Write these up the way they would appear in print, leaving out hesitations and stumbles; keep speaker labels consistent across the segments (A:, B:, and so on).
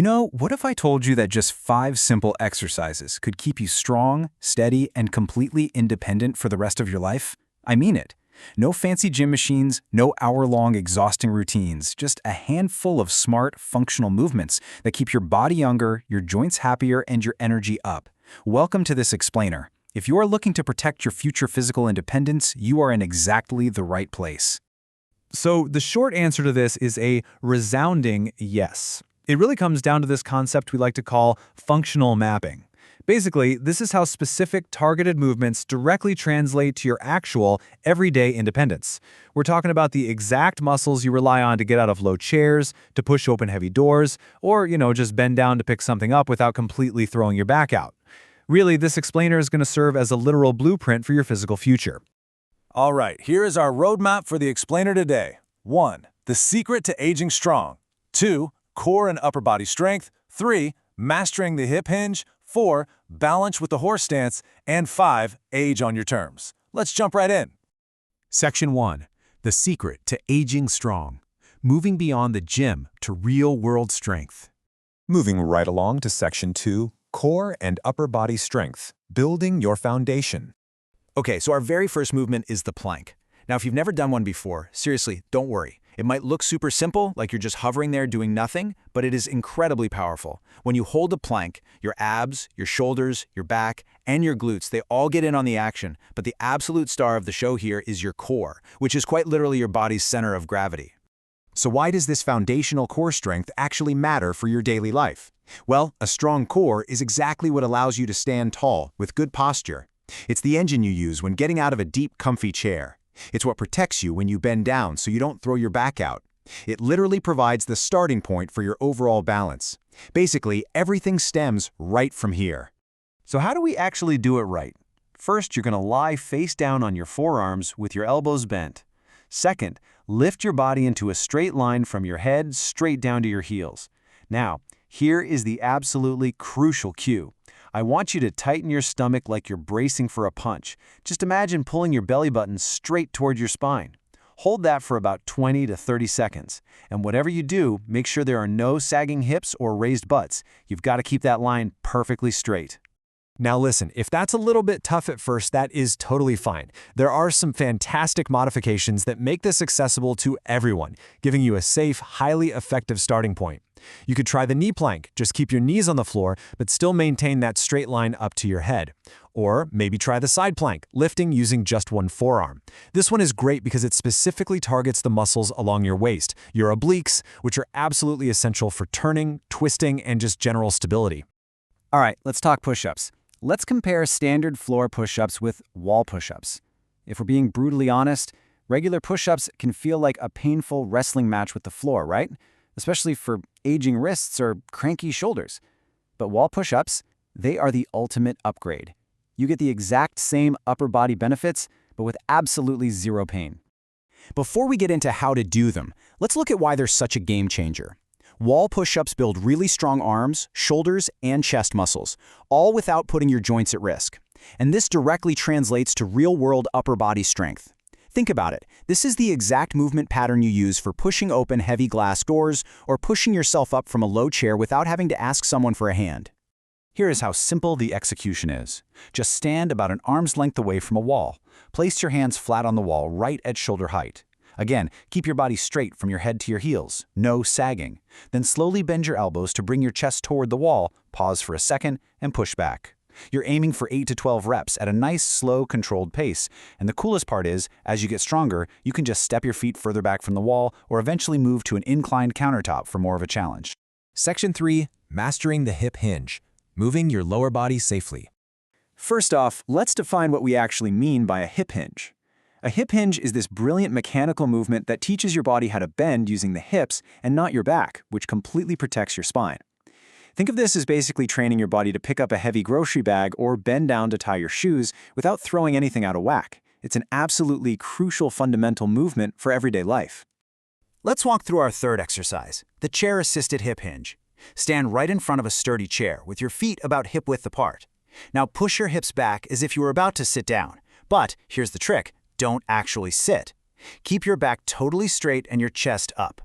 A: What if I told you that just 5 simple exercises could keep you strong, steady, and completely independent for the rest of your life? I mean it. No fancy gym machines, no hour-long exhausting routines, just a handful of smart, functional movements that keep your body younger, your joints happier, and your energy up. Welcome to this explainer. If you are looking to protect your future physical independence, you are in exactly the right place.
B: So the short answer to this is a resounding yes. It really comes down to this concept we like to call functional mapping. Basically, this is how specific targeted movements directly translate to your actual, everyday independence. We're talking about the exact muscles you rely on to get out of low chairs, to push open heavy doors, or, just bend down to pick something up without completely throwing your back out. Really, this explainer is going to serve as a literal blueprint for your physical future.
C: All right, here is our roadmap for the explainer today. 1. The secret to aging strong. 2. Core and upper body strength. 3. Mastering the hip hinge. 4. Balance with the horse stance. And 5. Age on your terms. Let's jump right in.
D: Section 1. The secret to aging strong. Moving beyond the gym to real-world strength. Moving right along to Section 2. Core and upper body strength. Building your foundation.
A: Okay, so our very first movement is the plank. Now, if you've never done one before, seriously, don't worry. It might look super simple, like you're just hovering there doing nothing, but it is incredibly powerful. When you hold a plank, your abs, your shoulders, your back, and your glutes, they all get in on the action, but the absolute star of the show here is your core, which is quite literally your body's center of gravity.
D: So why does this foundational core strength actually matter for your daily life? Well, a strong core is exactly what allows you to stand tall with good posture. It's the engine you use when getting out of a deep, comfy chair. It's what protects you when you bend down so you don't throw your back out. It literally provides the starting point for your overall balance. Basically, everything stems right from here.
A: So how do we actually do it right? First, you're going to lie face down on your forearms with your elbows bent. Second, lift your body into a straight line from your head straight down to your heels. Now, here is the absolutely crucial cue. I want you to tighten your stomach like you're bracing for a punch. Just imagine pulling your belly button straight toward your spine. Hold that for about 20 to 30 seconds. And whatever you do, make sure there are no sagging hips or raised butts. You've got to keep that line perfectly straight.
D: Now listen, if that's a little bit tough at first, that is totally fine. There are some fantastic modifications that make this accessible to everyone, giving you a safe, highly effective starting point. You could try the knee plank, just keep your knees on the floor, but still maintain that straight line up to your head. Or maybe try the side plank, lifting using just one forearm. This one is great because it specifically targets the muscles along your waist, your obliques, which are absolutely essential for turning, twisting, and just general stability.
A: All right, let's talk push-ups. Let's compare standard floor push-ups with wall push-ups. If we're being brutally honest, regular push-ups can feel like a painful wrestling match with the floor, right? Especially for aging wrists or cranky shoulders. But wall push-ups, they are the ultimate upgrade. You get the exact same upper body benefits, but with absolutely zero pain. Before we get into how to do them, let's look at why they're such a game changer. Wall push-ups build really strong arms, shoulders, and chest muscles, all without putting your joints at risk. And this directly translates to real-world upper body strength. Think about it. This is the exact movement pattern you use for pushing open heavy glass doors or pushing yourself up from a low chair without having to ask someone for a hand. Here is how simple the execution is. Just stand about an arm's length away from a wall. Place your hands flat on the wall right at shoulder height. Again, keep your body straight from your head to your heels, no sagging. Then slowly bend your elbows to bring your chest toward the wall, pause for a second, and push back. You're aiming for 8 to 12 reps at a nice, slow, controlled pace. And the coolest part is, as you get stronger, you can just step your feet further back from the wall or eventually move to an inclined countertop for more of a challenge.
D: Section 3. Mastering the hip hinge. Moving your lower body safely.
A: First off, let's define what we actually mean by a hip hinge. A hip hinge is this brilliant mechanical movement that teaches your body how to bend using the hips and not your back, which completely protects your spine. Think of this as basically training your body to pick up a heavy grocery bag or bend down to tie your shoes without throwing anything out of whack. It's an absolutely crucial fundamental movement for everyday life. Let's walk through our third exercise, the chair-assisted hip hinge. Stand right in front of a sturdy chair with your feet about hip-width apart. Now push your hips back as if you were about to sit down. But here's the trick. Don't actually sit. Keep your back totally straight and your chest up.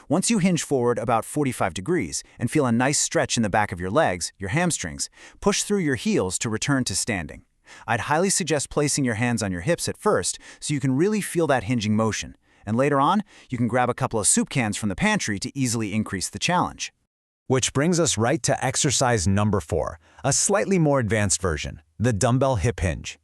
A: Once you hinge forward about 45 degrees and feel a nice stretch in the back of your legs, your hamstrings, push through your heels to return to standing. I'd highly suggest placing your hands on your hips at first so you can really feel that hinging motion. And later on, you can grab a couple of soup cans from the pantry to easily increase the challenge.
D: Which brings us right to exercise number 4, a slightly more advanced version, the dumbbell hip hinge.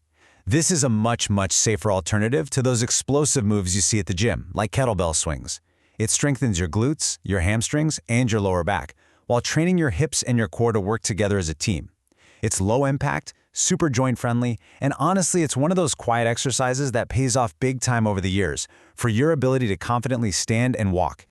D: This is a much safer alternative to those explosive moves you see at the gym, like kettlebell swings. It strengthens your glutes, your hamstrings, and your lower back, while training your hips and your core to work together as a team. It's low impact, super joint friendly, and honestly, it's one of those quiet exercises that pays off big time over the years for your ability to confidently stand and walk.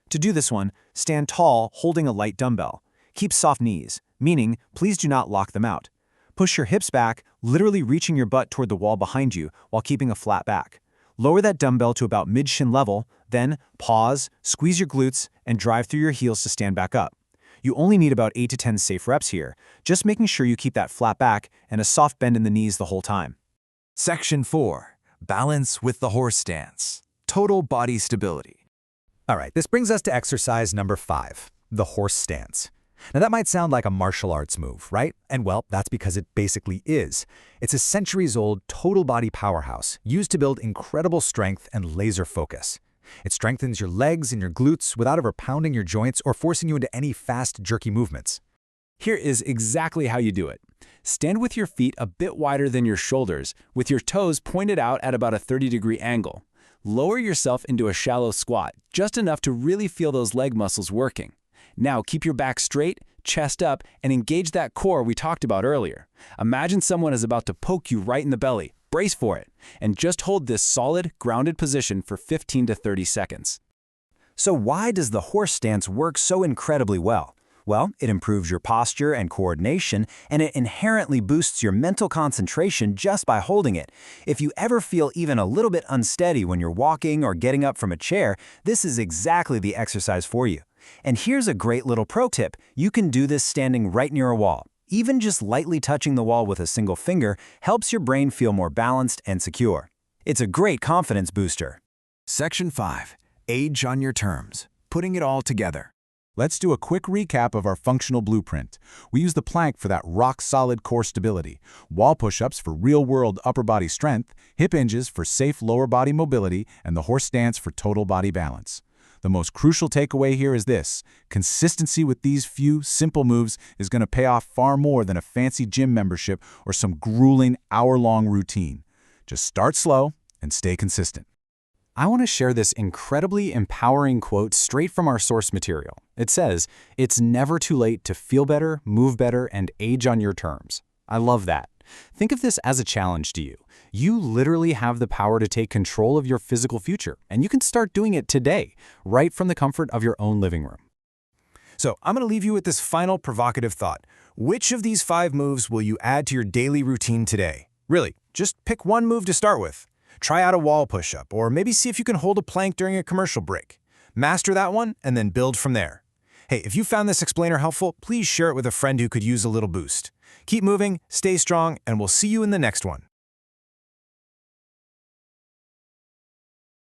B: To do this one, stand tall holding a light dumbbell. Keep soft knees, meaning please do not lock them out. Push your hips back, literally reaching your butt toward the wall behind you while keeping a flat back. Lower that dumbbell to about mid-shin level, then pause, squeeze your glutes, and drive through your heels to stand back up. You only need about 8 to 10 safe reps here, just making sure you keep that flat back and a soft bend in the knees the whole time.
C: Section 4. Balance with the horse stance. Total body stability.
E: All right, this brings us to exercise number 5, the horse stance. Now that might sound like a martial arts move, right? And well, that's because it basically is. It's a centuries-old total body powerhouse used to build incredible strength and laser focus. It strengthens your legs and your glutes without ever pounding your joints or forcing you into any fast, jerky movements.
F: Here is exactly how you do it. Stand with your feet a bit wider than your shoulders, with your toes pointed out at about a 30-degree angle. Lower yourself into a shallow squat, just enough to really feel those leg muscles working. Now keep your back straight, chest up, and engage that core we talked about earlier. Imagine someone is about to poke you right in the belly. Brace for it, and just hold this solid, grounded position for 15 to 30 seconds.
A: So why does the horse stance work so incredibly well? Well, it improves your posture and coordination, and it inherently boosts your mental concentration just by holding it. If you ever feel even a little bit unsteady when you're walking or getting up from a chair, this is exactly the exercise for you. And here's a great little pro tip. You can do this standing right near a wall. Even just lightly touching the wall with a single finger helps your brain feel more balanced and secure. It's a great confidence booster.
C: Section 5. Age on your terms. Putting it all together.
B: Let's do a quick recap of our functional blueprint. We use the plank for that rock-solid core stability, wall push-ups for real-world upper body strength, hip hinges for safe lower body mobility, and the horse stance for total body balance. The most crucial takeaway here is this: consistency with these few, simple moves is going to pay off far more than a fancy gym membership or some grueling hour-long routine. Just start slow and stay consistent.
E: I want to share this incredibly empowering quote straight from our source material. It says, "It's never too late to feel better, move better, and age on your terms." I love that. Think of this as a challenge to you. You literally have the power to take control of your physical future, and you can start doing it today, right from the comfort of your own living room.
D: So I'm going to leave you with this final provocative thought. Which of these 5 moves will you add to your daily routine today? Really, just pick one move to start with. Try out a wall push-up, or maybe see if you can hold a plank during a commercial break. Master that one, and then build from there. Hey, if you found this explainer helpful, please share it with a friend who could use a little boost. Keep moving, stay strong, and we'll see you in the next one.